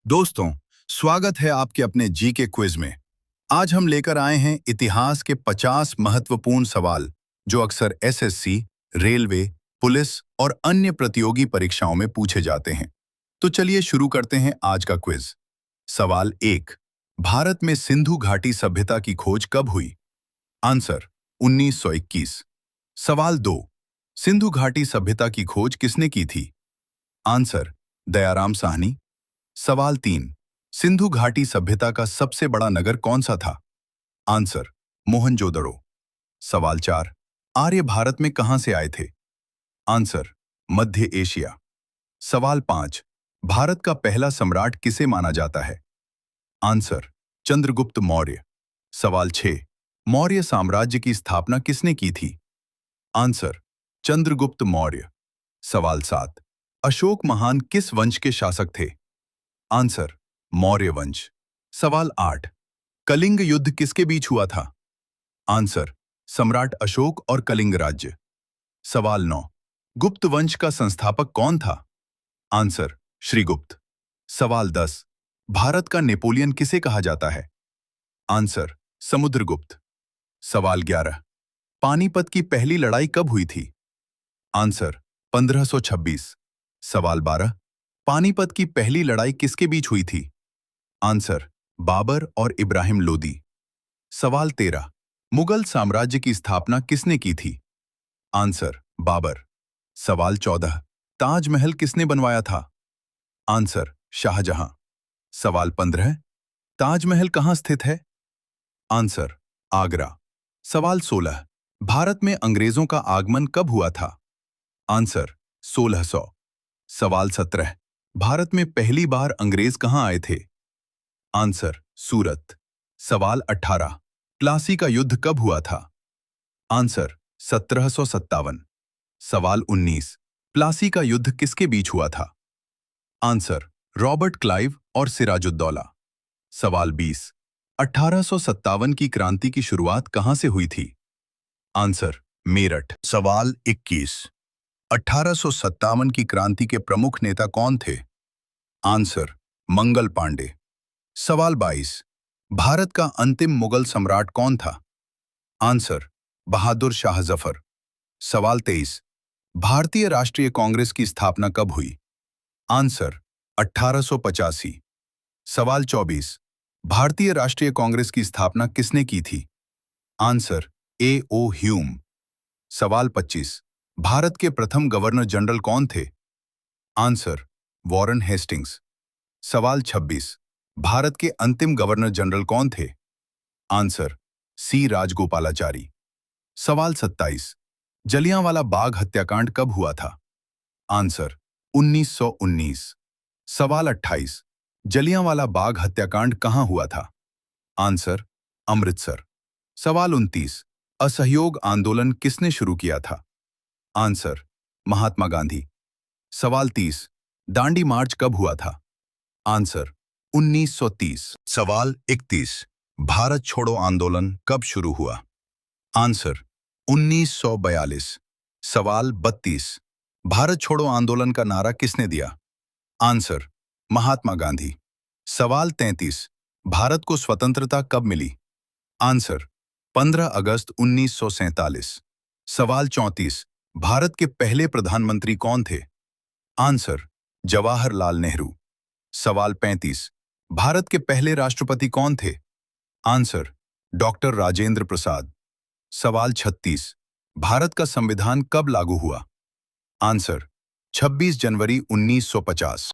दोस्तों, स्वागत है आपके अपने जी के क्विज में। आज हम लेकर आए हैं इतिहास के 50 महत्वपूर्ण सवाल जो अक्सर एसएससी, रेलवे, पुलिस और अन्य प्रतियोगी परीक्षाओं में पूछे जाते हैं। तो चलिए शुरू करते हैं आज का क्विज। सवाल 1। भारत में सिंधु घाटी सभ्यता की खोज कब हुई? आंसर 1921। सवाल 2। सिंधु घाटी सभ्यता की खोज किसने की थी? आंसर दयाराम साहनी। सवाल 3। सिंधु घाटी सभ्यता का सबसे बड़ा नगर कौन सा था? आंसर मोहनजोदड़ो। सवाल 4। आर्य भारत में कहां से आए थे? आंसर मध्य एशिया। सवाल 5। भारत का पहला सम्राट किसे माना जाता है? आंसर चंद्रगुप्त मौर्य। सवाल 6। मौर्य साम्राज्य की स्थापना किसने की थी? आंसर चंद्रगुप्त मौर्य। सवाल 7। अशोक महान किस वंश के शासक थे? आंसर मौर्य वंश। सवाल 8। कलिंग युद्ध किसके बीच हुआ था? आंसर सम्राट अशोक और कलिंग राज्य। सवाल 9। गुप्त वंश का संस्थापक कौन था? आंसर श्रीगुप्त। सवाल 10। भारत का नेपोलियन किसे कहा जाता है? आंसर समुद्रगुप्त। सवाल 11। पानीपत की पहली लड़ाई कब हुई थी? आंसर 1526। सवाल 12। पानीपत की पहली लड़ाई किसके बीच हुई थी? आंसर बाबर और इब्राहिम लोदी। सवाल 13। मुगल साम्राज्य की स्थापना किसने की थी? आंसर बाबर। सवाल 14। ताजमहल किसने बनवाया था? आंसर शाहजहां। सवाल 15। ताजमहल कहां स्थित है? आंसर आगरा। सवाल 16। भारत में अंग्रेजों का आगमन कब हुआ था? आंसर 1600। सवाल 17। भारत में पहली बार अंग्रेज कहां आए थे? आंसर सूरत। सवाल 18। प्लासी का युद्ध कब हुआ था? आंसर 1757। सवाल 19। प्लासी का युद्ध किसके बीच हुआ था? आंसर रॉबर्ट क्लाइव और सिराजुद्दौला। सवाल 20। 1857 की क्रांति की शुरुआत कहां से हुई थी? आंसर मेरठ। सवाल 21। 1857 की क्रांति के प्रमुख नेता कौन थे? आंसर मंगल पांडे। सवाल 22। भारत का अंतिम मुगल सम्राट कौन था? आंसर बहादुर शाह जफर। सवाल 23। भारतीय राष्ट्रीय कांग्रेस की स्थापना कब हुई? आंसर 1885। सवाल 24। भारतीय राष्ट्रीय कांग्रेस की स्थापना किसने की थी? Answer A O. ह्यूम। सवाल 25। भारत के प्रथम गवर्नर जनरल कौन थे? Answer Warren Hastings. सवाल 26। भारत के अंतिम गवर्नर जनरल कौन थे? Answer C Rajagopalachari. सवाल 27। जलियांवाला बाग हत्याकांड कब हुआ था? आंसर 1919। सवाल 28। जलियांवाला बाग हत्याकांड कहां हुआ था? आंसर अमृतसर। सवाल 29। असहयोग आंदोलन किसने शुरू किया था? आंसर महात्मा गांधी। सवाल 30। दांडी मार्च कब हुआ था? आंसर 1930। सवाल 31। भारत छोड़ो आंदोलन कब शुरू हुआ? आंसर 1942। सवाल 32। भारत छोड़ो आंदोलन का नारा किसने दिया? आंसर महात्मा गांधी। सवाल 33। भारत को स्वतंत्रता कब मिली? आंसर 15 अगस्त 1947। सवाल 34। भारत के पहले प्रधानमंत्री कौन थे? आंसर जवाहरलाल नेहरू। सवाल 35। भारत के पहले राष्ट्रपति कौन थे? Answer doctor Rajendra Prasad. सवाल 36। भारत का संविधान कब लागू हुआ? आंसर 26 जनवरी 1950।